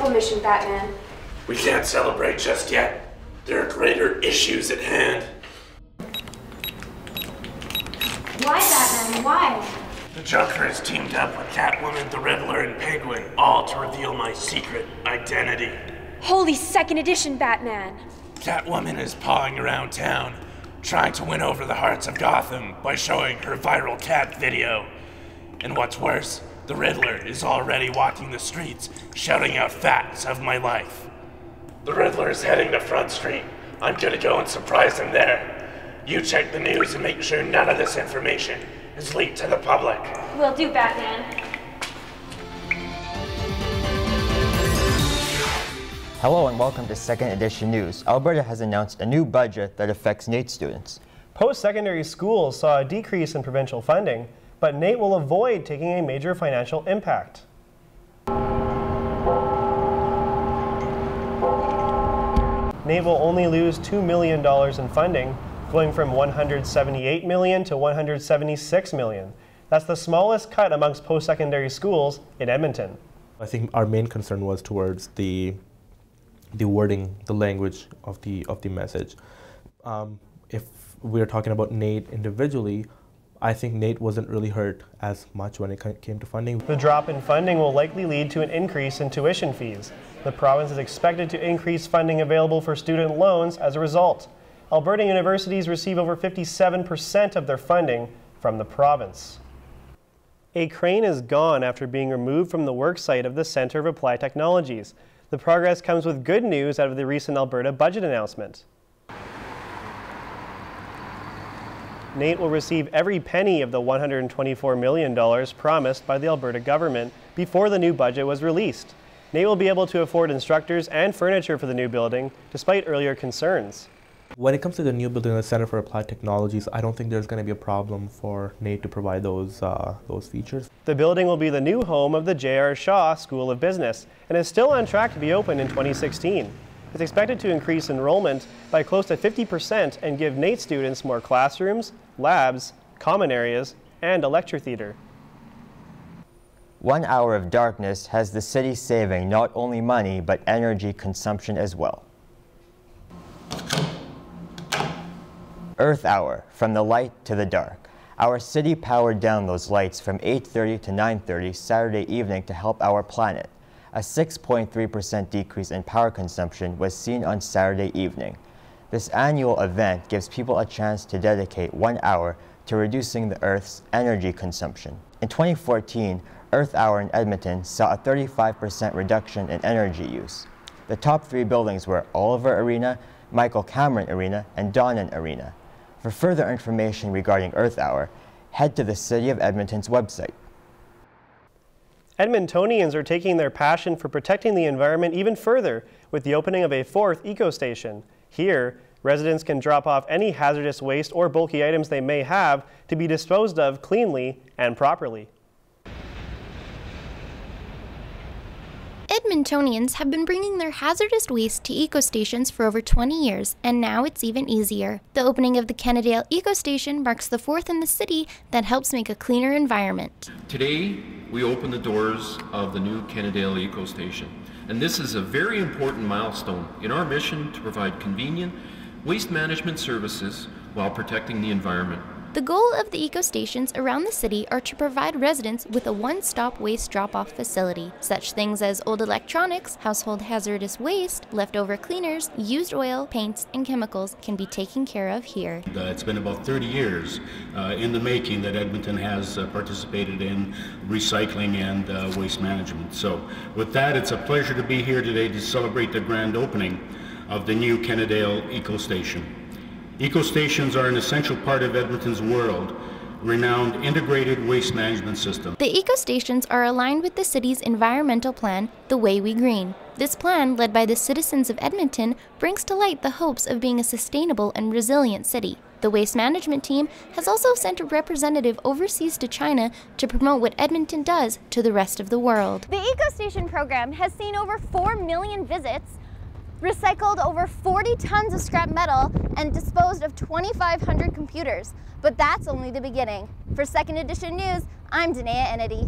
medical mission, Batman. We can't celebrate just yet. There are greater issues at hand. Why, Batman? Why? The Joker has teamed up with Catwoman, the Riddler, and Penguin, all to reveal my secret identity. Holy second edition, Batman! Catwoman is pawing around town, trying to win over the hearts of Gotham by showing her viral cat video. And what's worse, the Riddler is already walking the streets, shouting out facts of my life. The Riddler is heading to Front Street. I'm gonna go and surprise him there. You check the news and make sure none of this information is leaked to the public. Will do, Batman. Hello and welcome to Second Edition News. Alberta has announced a new budget that affects NAIT students. Post-secondary schools saw a decrease in provincial funding, but NAIT will avoid taking a major financial impact. NAIT will only lose $2 million in funding, going from $178 million to $176 million. That's the smallest cut amongst post-secondary schools in Edmonton. I think our main concern was towards the wording, the language of the message. If we're talking about NAIT individually, I think NAIT wasn't really hurt as much when it came to funding. The drop in funding will likely lead to an increase in tuition fees. The province is expected to increase funding available for student loans as a result. Alberta universities receive over 57% of their funding from the province. A crane is gone after being removed from the work site of the Centre of Applied Technologies. The progress comes with good news out of the recent Alberta budget announcement. NAIT will receive every penny of the $124 million promised by the Alberta government before the new budget was released. NAIT will be able to afford instructors and furniture for the new building, despite earlier concerns. When it comes to the new building, the Centre for Applied Technologies, I don't think there's going to be a problem for NAIT to provide those features. The building will be the new home of the J.R. Shaw School of Business and is still on track to be open in 2016. It's expected to increase enrollment by close to 50% and give NAIT students more classrooms, labs, common areas, and a lecture theatre. 1 hour of darkness has the city saving not only money but energy consumption as well. Earth Hour, from the light to the dark. Our city powered down those lights from 8:30 to 9:30 Saturday evening to help our planet. A 6.3% decrease in power consumption was seen on Saturday evening. This annual event gives people a chance to dedicate 1 hour to reducing the Earth's energy consumption. In 2014, Earth Hour in Edmonton saw a 35% reduction in energy use. The top 3 buildings were Oliver Arena, Michael Cameron Arena, and Donnan Arena. For further information regarding Earth Hour, head to the City of Edmonton's website. Edmontonians are taking their passion for protecting the environment even further with the opening of a 4th eco-station. Here, residents can drop off any hazardous waste or bulky items they may have to be disposed of cleanly and properly. Edmontonians have been bringing their hazardous waste to eco-stations for over 20 years, and now it's even easier. The opening of the Kennedale Eco-Station marks the 4th in the city that helps make a cleaner environment. Today, we open the doors of the new Kennedale Eco-Station, and this is a very important milestone in our mission to provide convenient waste management services while protecting the environment. The goal of the eco-stations around the city are to provide residents with a one-stop waste drop-off facility. Such things as old electronics, household hazardous waste, leftover cleaners, used oil, paints, and chemicals can be taken care of here. It's been about 30 years in the making that Edmonton has participated in recycling and waste management. So with that, it's a pleasure to be here today to celebrate the grand opening of the new Kennedale Eco-Station. Eco-stations are an essential part of Edmonton's world-renowned integrated waste management system. The eco-stations are aligned with the city's environmental plan, The Way We Green. This plan, led by the citizens of Edmonton, brings to light the hopes of being a sustainable and resilient city. The waste management team has also sent a representative overseas to China to promote what Edmonton does to the rest of the world. The eco-station program has seen over 4 million visits, recycled over 40 tons of scrap metal, and disposed of 2,500 computers. But that's only the beginning. For Second Edition News, I'm Danae Ennedy.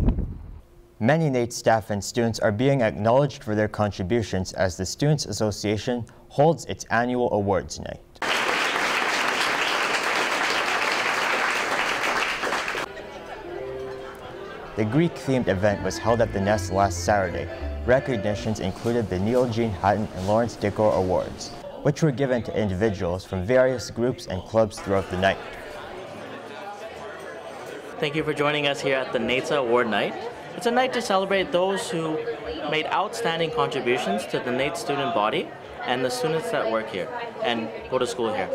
Many NAIT staff and students are being acknowledged for their contributions as the Students Association holds its annual awards night. The Greek-themed event was held at the Nest last Saturday. Recognitions included the Neil Jean Hatton and Lawrence Dicko Awards, which were given to individuals from various groups and clubs throughout the night. Thank you for joining us here at the NAITSA Award Night. It's a night to celebrate those who made outstanding contributions to the NAIT student body and the students that work here and go to school here.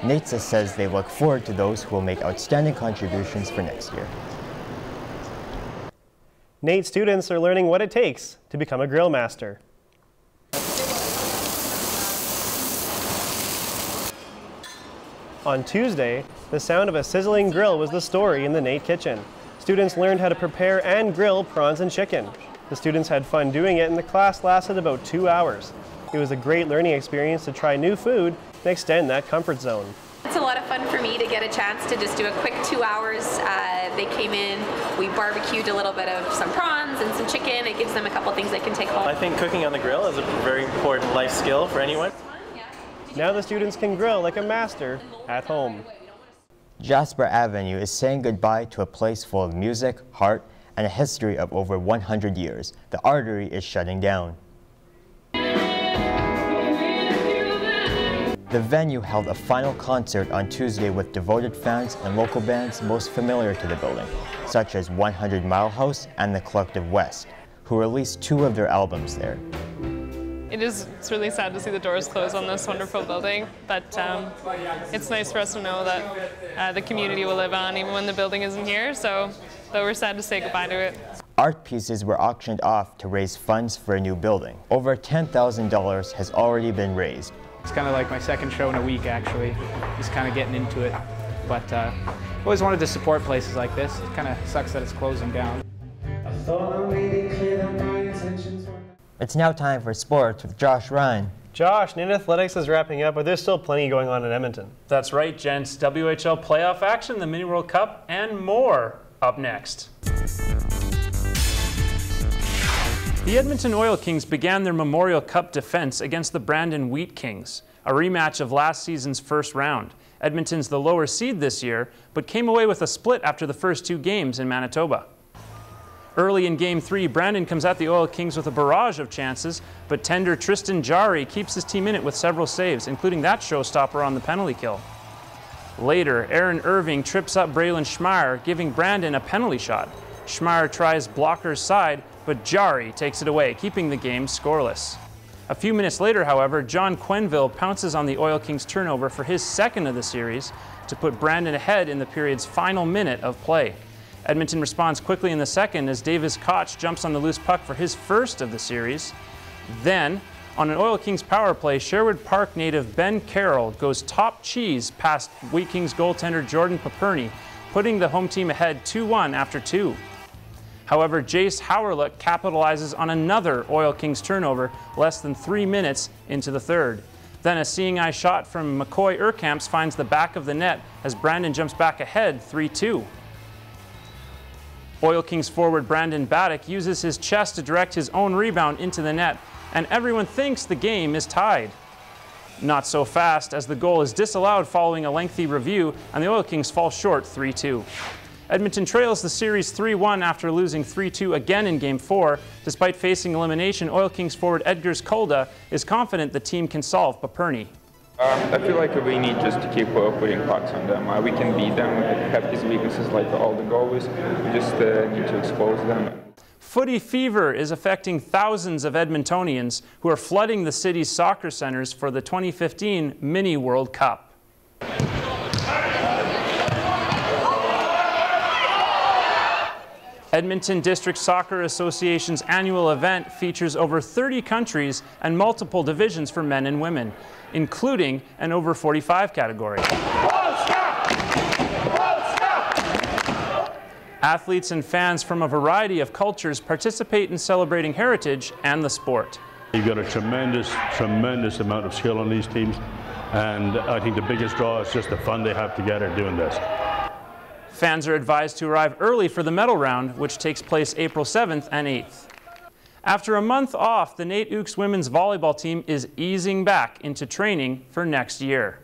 NAITSA says they look forward to those who will make outstanding contributions for next year. NAIT students are learning what it takes to become a grill master. On Tuesday, the sound of a sizzling grill was the story in the NAIT kitchen. Students learned how to prepare and grill prawns and chicken. The students had fun doing it and the class lasted about 2 hours. It was a great learning experience to try new food and extend that comfort zone. It's a lot of fun for me to get a chance to just do a quick 2 hours. They came in, we barbecued a little bit of some prawns and some chicken. It gives them a couple things they can take home. I think cooking on the grill is a very important life skill for anyone. Now the students can grill like a master at home. Jasper Avenue is saying goodbye to a place full of music, heart, and a history of over 100 years. The artery is shutting down. The venue held a final concert on Tuesday with devoted fans and local bands most familiar to the building, such as 100 Mile House and the Collective West, who released 2 of their albums there. It's really sad to see the doors close on this wonderful building, but it's nice for us to know that the community will live on even when the building isn't here, so we're sad to say goodbye to it. Art pieces were auctioned off to raise funds for a new building. Over $10,000 has already been raised. It's kind of like my second show in a week, actually. Just kind of getting into it. But always wanted to support places like this. It kind of sucks that it's closing down. It's now time for sports with Josh Ryan. Josh, NAIT Athletics is wrapping up, but there's still plenty going on in Edmonton. That's right, gents. WHL playoff action, the Mini World Cup, and more up next. The Edmonton Oil Kings began their Memorial Cup defense against the Brandon Wheat Kings, a rematch of last season's first round. Edmonton's the lower seed this year, but came away with a split after the first 2 games in Manitoba. Early in Game 3, Brandon comes at the Oil Kings with a barrage of chances, but tender Tristan Jarry keeps his team in it with several saves, including that showstopper on the penalty kill. Later, Aaron Irving trips up Braylon Schmeier, giving Brandon a penalty shot. Schmeier tries blocker's side, but Jarry takes it away, keeping the game scoreless. A few minutes later, however, John Quenville pounces on the Oil Kings turnover for his second of the series to put Brandon ahead in the period's final minute of play. Edmonton responds quickly in the second as Davis Koch jumps on the loose puck for his first of the series. Then, on an Oil Kings power play, Sherwood Park native Ben Carroll goes top cheese past Wheat Kings goaltender Jordan Paperny, putting the home team ahead 2-1 after 2. However, Jace Howerluck capitalizes on another Oil Kings turnover less than 3 minutes into the third. Then a seeing eye shot from McCoy Urkamps finds the back of the net as Brandon jumps back ahead 3-2. Oil Kings forward Brandon Baddock uses his chest to direct his own rebound into the net, and everyone thinks the game is tied. Not so fast, as the goal is disallowed following a lengthy review, and the Oil Kings fall short 3-2. Edmonton trails the series 3-1 after losing 3-2 again in Game 4. Despite facing elimination, Oil Kings forward Edgars Kolda is confident the team can solve Paperny. I feel like we need just to keep putting pucks on them. We can beat them. We have these weaknesses like all the goalies. We just need to expose them. Footy fever is affecting thousands of Edmontonians who are flooding the city's soccer centers for the 2015 Mini World Cup. Edmonton District Soccer Association's annual event features over 30 countries and multiple divisions for men and women, including an over 45 category. Athletes and fans from a variety of cultures participate in celebrating heritage and the sport. You've got a tremendous amount of skill on these teams, and I think the biggest draw is just the fun they have together doing this. Fans are advised to arrive early for the medal round, which takes place April 7th and 8th. After a month off, the Nate Ooks women's volleyball team is easing back into training for next year.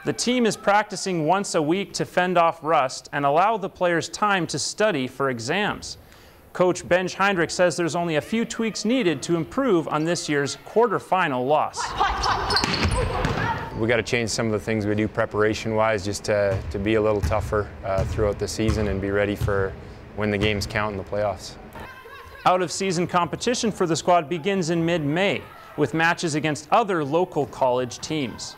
The team is practicing once a week to fend off rust and allow the players time to study for exams. Coach Benj Heinrich says there's only a few tweaks needed to improve on this year's quarterfinal loss. We got to change some of the things we do preparation-wise just to be a little tougher throughout the season and be ready for when the games count in the playoffs. Out-of-season competition for the squad begins in mid-May with matches against other local college teams.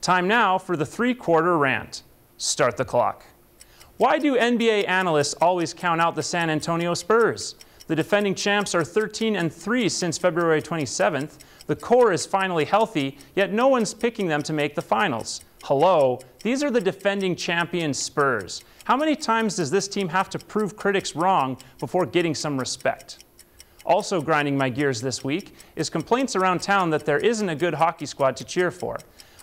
Time now for the three-quarter rant. Start the clock. Why do NBA analysts always count out the San Antonio Spurs? The defending champs are 13-3 since February 27th. The core is finally healthy, yet no one's picking them to make the finals. Hello, these are the defending champion Spurs. How many times does this team have to prove critics wrong before getting some respect? Also grinding my gears this week is complaints around town that there isn't a good hockey squad to cheer for.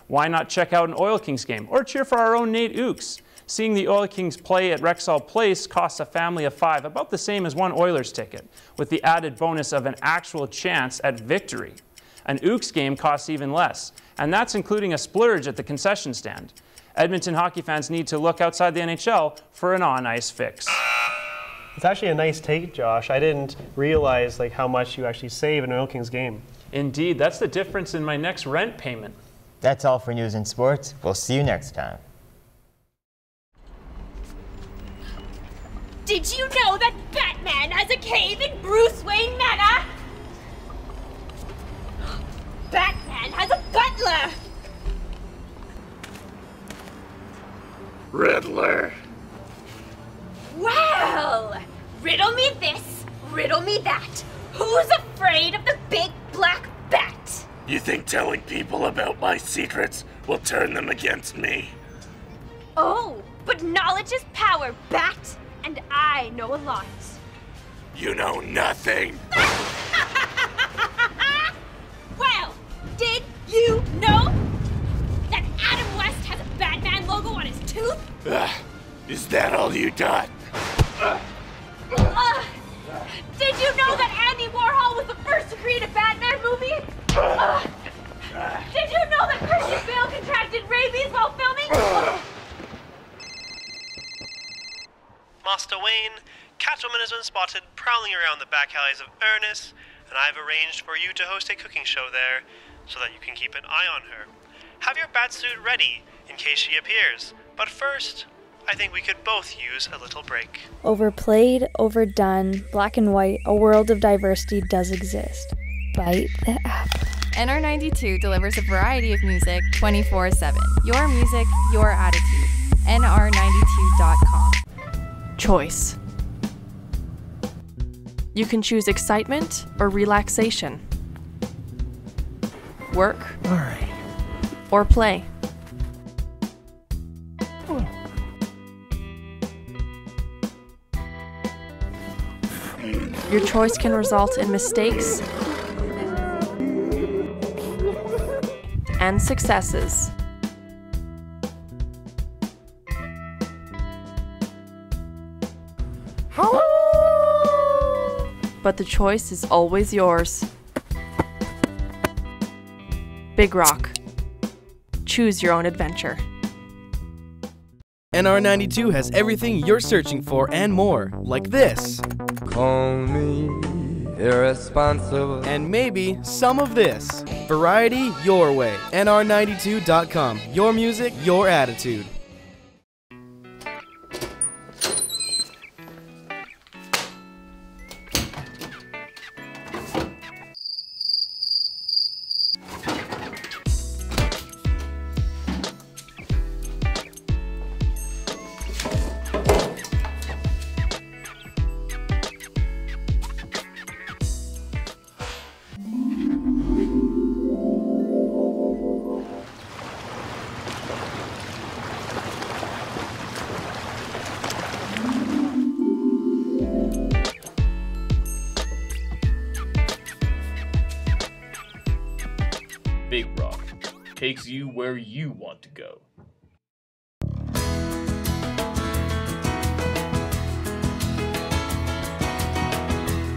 Why not check out an Oil Kings game or cheer for our own Nate Ooks? Seeing the Oil Kings play at Rexall Place costs a family of 5 about the same as one Oilers ticket, with the added bonus of an actual chance at victory. An Ooks game costs even less, and that's including a splurge at the concession stand. Edmonton hockey fans need to look outside the NHL for an on-ice fix. It's actually a nice take, Josh. I didn't realize how much you actually save in an Oil Kings game. Indeed, that's the difference in my next rent payment. That's all for news and sports. We'll see you next time. Did you know that Batman has a cave in Bruce Wayne Manor? Batman has a butler! Riddler. Well, riddle me this, riddle me that. Who's afraid of the big black bat? You think telling people about my secrets will turn them against me? Oh, but knowledge is power, Bat, and I know a lot. You know nothing. Well, did you know that Adam West has a Batman logo on his tooth? Is that all you got? Did you know that Andy Warhol was the first to create a Batman movie? Did you know that Christian Bale contracted rabies while filming? Master Wayne, Catwoman has been spotted prowling around the back alleys of Ernest, and I've arranged for you to host a cooking show there so that you can keep an eye on her. Have your batsuit ready in case she appears, but first, I think we could both use a little break. Overplayed, overdone, black and white, a world of diversity does exist. Bite the apple. NR92 delivers a variety of music 24/7. Your music, your attitude. NR92.com. Choice. You can choose excitement or relaxation. Work. All right. Or play. Your choice can result in mistakes and successes. But the choice is always yours. Big Rock. Choose your own adventure. NR92 has everything you're searching for and more, like this. Call me irresponsible. And maybe some of this. Variety your way. NR92.com. Your music, your attitude. Big Rock takes you where you want to go.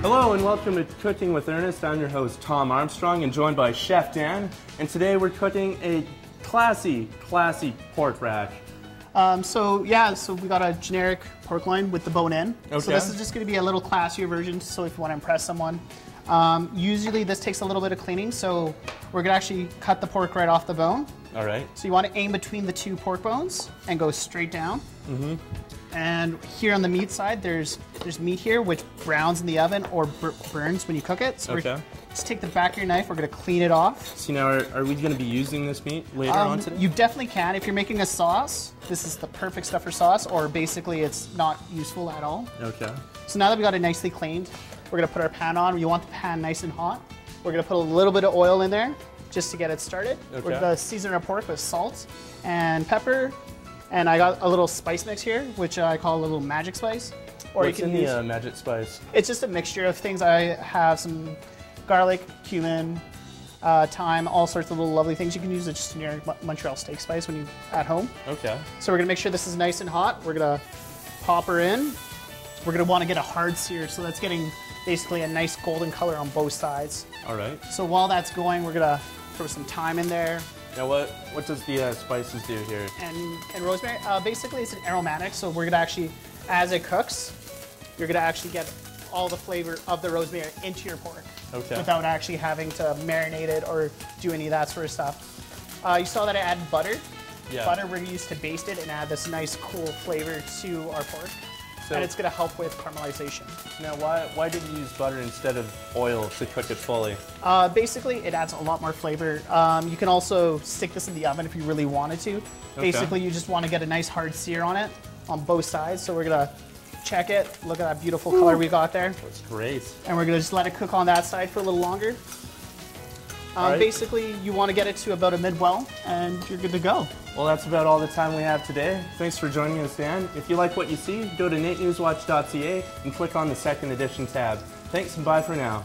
Hello and welcome to Cooking with Ernest. I'm your host Tom Armstrong and joined by Chef Dan. And today we're cooking a classy pork rash. So we got a generic pork loin with the bone in. Okay. So this is just going to be a little classier version, so if you want to impress someone. Usually this takes a little bit of cleaning, so we're going to actually cut the pork right off the bone. All right. So you want to aim between the two pork bones and go straight down. Mm-hmm. And here on the meat side, there's meat here which browns in the oven or burns when you cook it. So okay. Just take the back of your knife. We're going to clean it off. So now, are we going to be using this meat later on today? You definitely can. If you're making a sauce, this is the perfect stuff for sauce, or basically it's not useful at all. Okay. So now that we got it nicely cleaned, we're going to put our pan on. You want the pan nice and hot. We're going to put a little bit of oil in there just to get it started. Okay. We're going to season our pork with salt and pepper. And I got a little spice mix here, which I call a little magic spice. Or What's you can in use the magic spice? It's just a mixture of things. I have some garlic, cumin, thyme, all sorts of little lovely things. You can use a just generic Montreal steak spice when you at home. Okay. So we're gonna make sure this is nice and hot. We're gonna pop her in. We're gonna want to get a hard sear, so that's getting basically a nice golden color on both sides. All right. So while that's going, we're gonna throw some thyme in there. Now what does the spices do here? And rosemary, basically it's an aromatic, so we're gonna actually, as it cooks, you're gonna actually get all the flavor of the rosemary into your pork. Okay. Without actually having to marinate it or do any of that sort of stuff. You saw that I added butter. Yeah. Butter we're gonna use to baste it and add this nice cool flavor to our pork. And it's gonna help with caramelization. Now why did you use butter instead of oil to cook it fully? Basically, it adds a lot more flavor. You can also stick this in the oven if you really wanted to. Okay. Basically, you just want to get a nice hard sear on it on both sides. So we're gonna check it. Look at that beautiful color we got there. That's great. And we're gonna just let it cook on that side for a little longer. Right. Basically, you want to get it to about a mid-well, and you're good to go. Well, that's about all the time we have today. Thanks for joining us, Dan. If you like what you see, go to natenewswatch.ca and click on the second edition tab. Thanks and bye for now.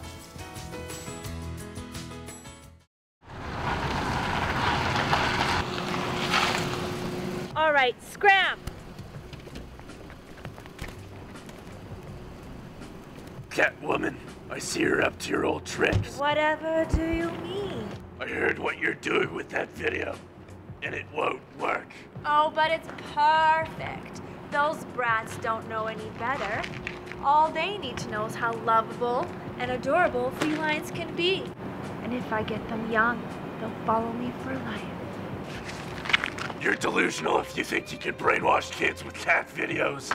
All right, scram. Catwoman, I see you're up to your old tricks. Whatever do you mean? I heard what you're doing with that video, and it won't work. Oh, but it's perfect. Those brats don't know any better. All they need to know is how lovable and adorable felines can be. And if I get them young, they'll follow me for life. You're delusional if you think you can brainwash kids with cat videos.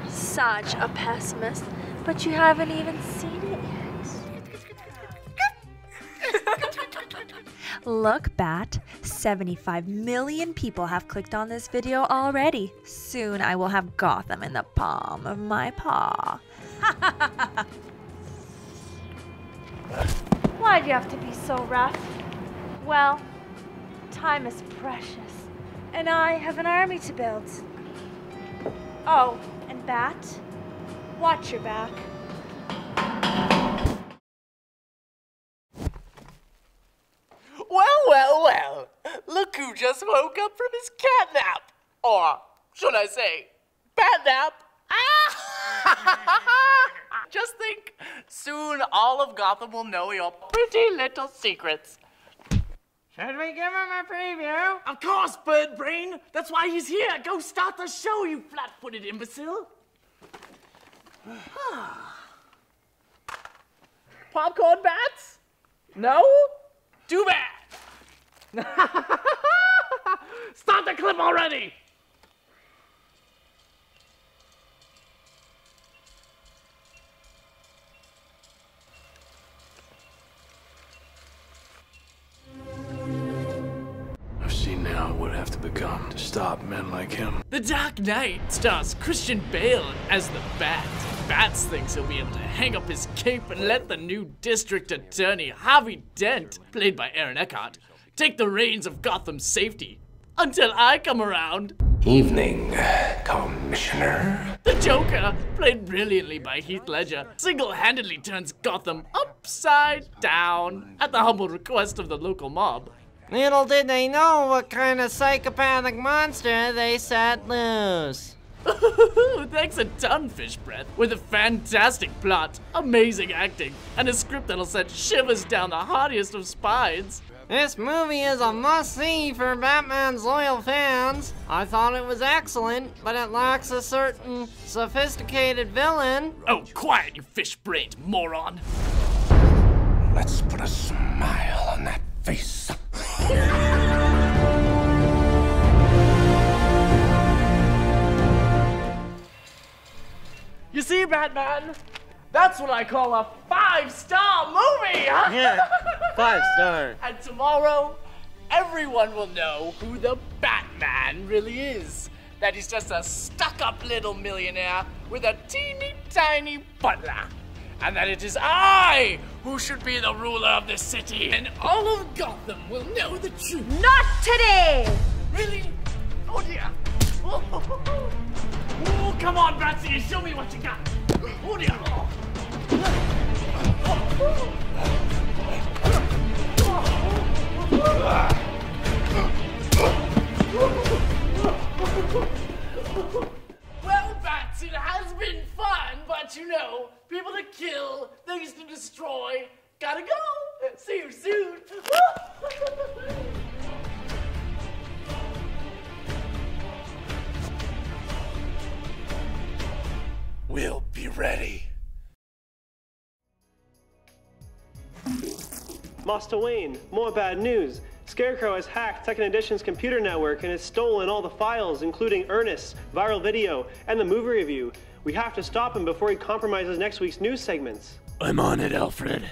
Such a pessimist, but you haven't even seen it yet. Look, Bat, 75 million people have clicked on this video already. Soon I will have Gotham in the palm of my paw. Why'd you have to be so rough? Well, time is precious, and I have an army to build. Oh, and Bat, watch your back. Well, look who just woke up from his cat nap. Or, should I say, bat nap. Just think, soon all of Gotham will know your pretty little secrets. Should we give him a preview? Of course, Bird Brain. That's why he's here. Go start the show, you flat-footed imbecile. Popcorn bats? No? Too bad. Start the clip already. I've seen now what would have to become to stop men like him. The Dark Knight stars Christian Bale as the Bat. Bats thinks he'll be able to hang up his cape and let the new district attorney, Harvey Dent, played by Aaron Eckhart, take the reins of Gotham's safety. Until I come around. Evening, Commissioner. The Joker, played brilliantly by Heath Ledger, single-handedly turns Gotham upside down at the humble request of the local mob. Little did they know what kind of psychopathic monster they set loose. Thanks a ton, Fish Breath. With a fantastic plot, amazing acting, and a script that'll send shivers down the hardiest of spines. This movie is a must-see for Batman's loyal fans. I thought it was excellent, but it lacks a certain sophisticated villain. Oh, quiet, you fish-brained moron. Let's put a smile on that face. You see, Batman? That's what I call a 5-star movie, huh? Yeah, 5-star. And tomorrow, everyone will know who the Batman really is. That he's just a stuck-up little millionaire with a teeny tiny butler. And that it is I who should be the ruler of the city. And all of Gotham will know the truth. Not today! Really? Oh dear. Oh, come on, Batsy, show me what you got. Oh dear. Well, Bats, it has been fun, but you know, people to kill, things to destroy, gotta go. See you soon. We'll be ready. Moss to Wayne, more bad news. Scarecrow has hacked Second Edition's computer network and has stolen all the files, including Ernest's viral video and the movie review. We have to stop him before he compromises next week's news segments. I'm on it, Alfred.